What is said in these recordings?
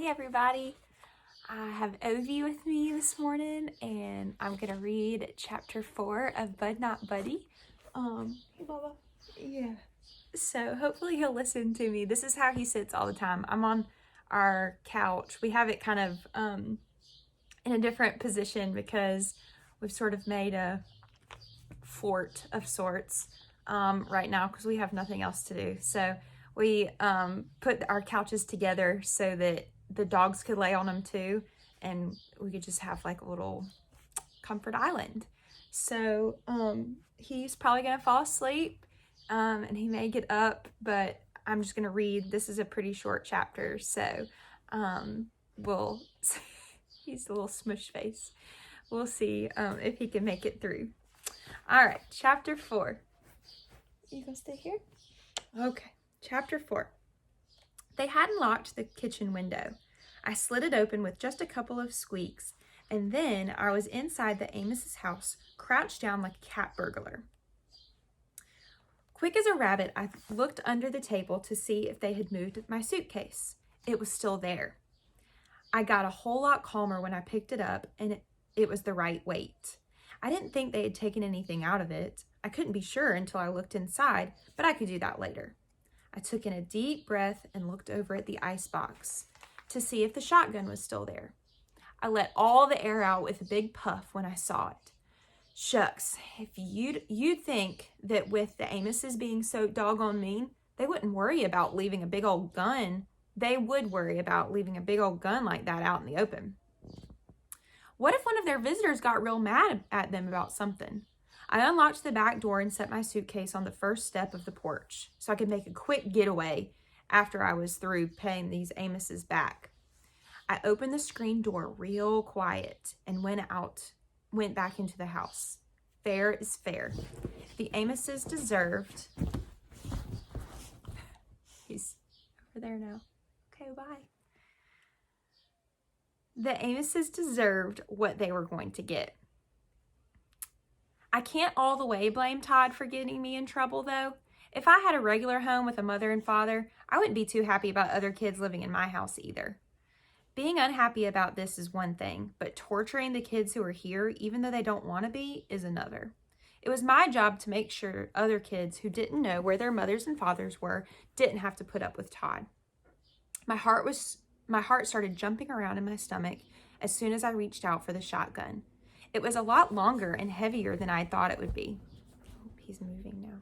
Hey everybody, I have Ovi with me this morning and I'm gonna read chapter 4 of Bud Not Buddy. Hey Bubba. Yeah. So hopefully he'll listen to me. This is how he sits all the time. I'm on our couch. We have it kind of in a different position because we've sort of made a fort of sorts right now because we have nothing else to do. So we put our couches together so that the dogs could lay on them too, and we could just have like a little comfort island. So he's probably gonna fall asleep and he may get up, but I'm just gonna read. This is a pretty short chapter, so we'll he's a little smush face. We'll see if he can make it through. All right, chapter 4. You gonna stay here? Okay, chapter 4. They hadn't locked the kitchen window. I slid it open with just a couple of squeaks, and then I was inside the Amos's house, crouched down like a cat burglar. Quick as a rabbit, I looked under the table to see if they had moved my suitcase. It was still there. I got a whole lot calmer when I picked it up, and it was the right weight. I didn't think they had taken anything out of it. I couldn't be sure until I looked inside, but I could do that later. I took in a deep breath and looked over at the icebox to see if the shotgun was still there. I let all the air out with a big puff when I saw it. Shucks, if you'd think that with the Amoses being so doggone mean, they wouldn't worry about leaving a big old gun. They would worry about leaving a big old gun like that out in the open. What if one of their visitors got real mad at them about something? I unlocked the back door and set my suitcase on the first step of the porch so I could make a quick getaway after I was through paying these Amoses back. I opened the screen door real quiet and went back into the house. Fair is fair. The Amoses deserved. He's over there now. Okay, bye. The Amoses deserved what they were going to get. I can't all the way blame Todd for getting me in trouble, though. If I had a regular home with a mother and father, I wouldn't be too happy about other kids living in my house either. Being unhappy about this is one thing, but torturing the kids who are here, even though they don't want to be, is another. It was my job to make sure other kids who didn't know where their mothers and fathers were didn't have to put up with Todd. My heart started jumping around in my stomach as soon as I reached out for the shotgun. It was a lot longer and heavier than I thought it would be. Oh, he's moving now.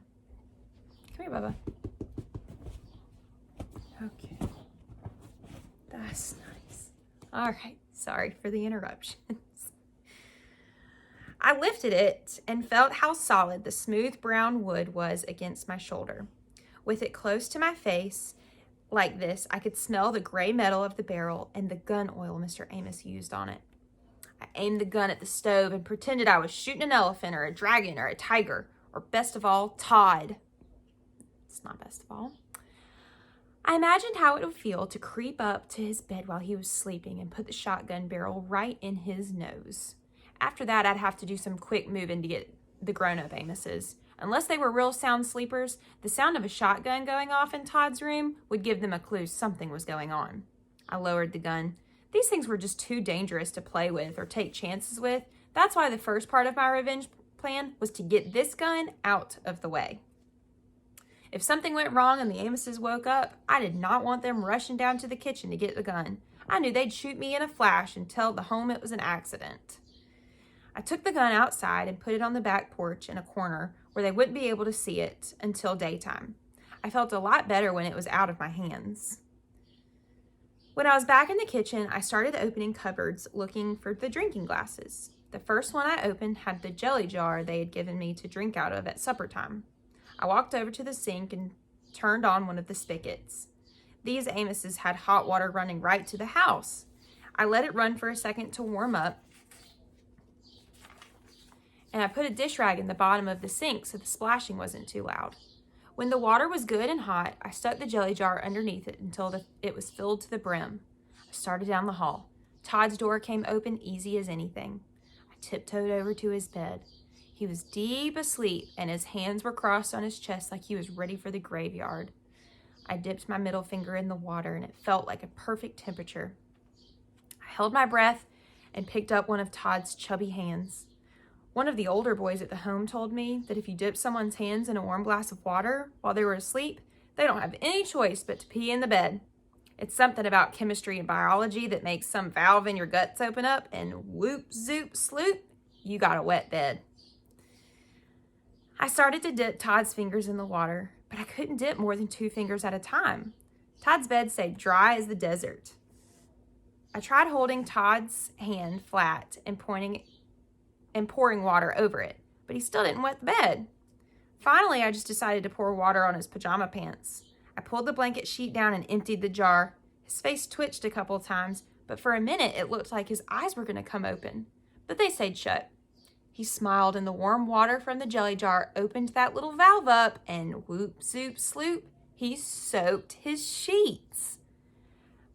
Come here, Bubba. Okay. That's nice. All right. Sorry for the interruptions. I lifted it and felt how solid the smooth brown wood was against my shoulder. With it close to my face, like this, I could smell the gray metal of the barrel and the gun oil Mr. Amos used on it. I aimed the gun at the stove and pretended I was shooting an elephant or a dragon or a tiger, or best of all, Todd. It's not best of all. I imagined how it would feel to creep up to his bed while he was sleeping and put the shotgun barrel right in his nose. After that, I'd have to do some quick moving to get the grown-up Amoses. Unless they were real sound sleepers, the sound of a shotgun going off in Todd's room would give them a clue something was going on. I lowered the gun. These things were just too dangerous to play with or take chances with. That's why the first part of my revenge plan was to get this gun out of the way. If something went wrong and the Amoses woke up, I did not want them rushing down to the kitchen to get the gun. I knew they'd shoot me in a flash and tell the home it was an accident. I took the gun outside and put it on the back porch in a corner where they wouldn't be able to see it until daytime. I felt a lot better when it was out of my hands. When I was back in the kitchen, I started opening cupboards looking for the drinking glasses. The first one I opened had the jelly jar they had given me to drink out of at supper time. I walked over to the sink and turned on one of the spigots. These Amoses had hot water running right to the house. I let it run for a second to warm up, and I put a dish rag in the bottom of the sink so the splashing wasn't too loud. When the water was good and hot, I stuck the jelly jar underneath it until it was filled to the brim. I started down the hall. Todd's door came open easy as anything. I tiptoed over to his bed. He was deep asleep, and his hands were crossed on his chest like he was ready for the graveyard. I dipped my middle finger in the water, and it felt like a perfect temperature. I held my breath and picked up one of Todd's chubby hands. One of the older boys at the home told me that if you dip someone's hands in a warm glass of water while they were asleep, they don't have any choice but to pee in the bed. It's something about chemistry and biology that makes some valve in your guts open up and whoop, zoop, sloop, you got a wet bed. I started to dip Todd's fingers in the water, but I couldn't dip more than 2 fingers at a time. Todd's bed stayed dry as the desert. I tried holding Todd's hand flat and pouring water over it, but he still didn't wet the bed. Finally, I just decided to pour water on his pajama pants. I pulled the blanket sheet down and emptied the jar. His face twitched a couple of times, but for a minute it looked like his eyes were going to come open, but they stayed shut. He smiled and the warm water from the jelly jar opened that little valve up and whoop, zoop, sloop, he soaked his sheets.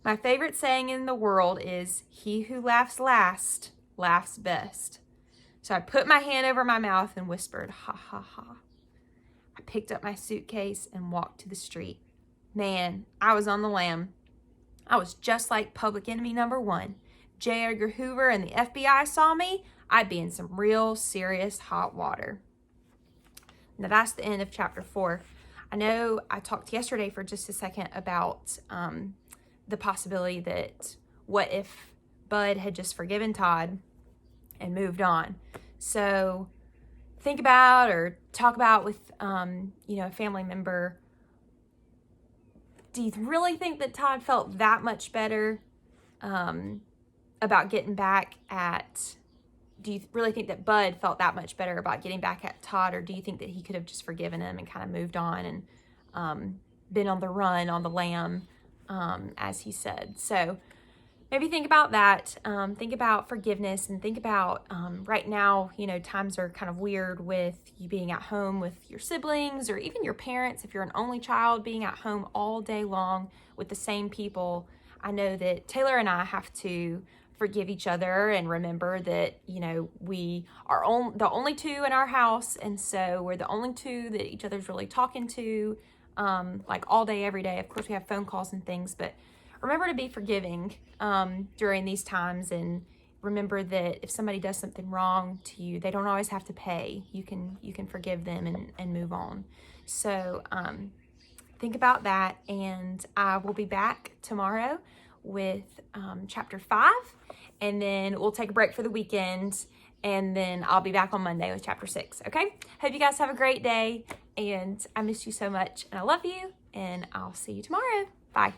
My favorite saying in the world is, "He who laughs last, laughs best." So I put my hand over my mouth and whispered, "Ha, ha, ha." I picked up my suitcase and walked to the street. Man, I was on the lam. I was just like Public Enemy #1. J. Edgar Hoover and the FBI saw me, I'd be in some real serious hot water. Now that's the end of chapter 4. I know I talked yesterday for just a second about the possibility that what if Bud had just forgiven Todd and moved on. So think about or talk about with a family member. Do you really think that Todd felt that much better about getting back at, do you really think that Bud felt that much better about getting back at Todd, or do you think that he could have just forgiven him and kind of moved on and been on the run, on the lam, as he said? So maybe think about that. Think about forgiveness and think about right now, times are kind of weird with you being at home with your siblings or even your parents. If you're an only child, being at home all day long with the same people. I know that Taylor and I have to forgive each other and remember that, we are the only two in our house. And so we're the only two that each other's really talking to, like all day, every day. Of course, we have phone calls and things, but remember to be forgiving during these times, and remember that if somebody does something wrong to you, they don't always have to pay. You can forgive them and move on. So think about that, and I will be back tomorrow with chapter 5, and then we'll take a break for the weekend, and then I'll be back on Monday with chapter 6. Okay? Hope you guys have a great day, and I miss you so much, and I love you, and I'll see you tomorrow. Bye.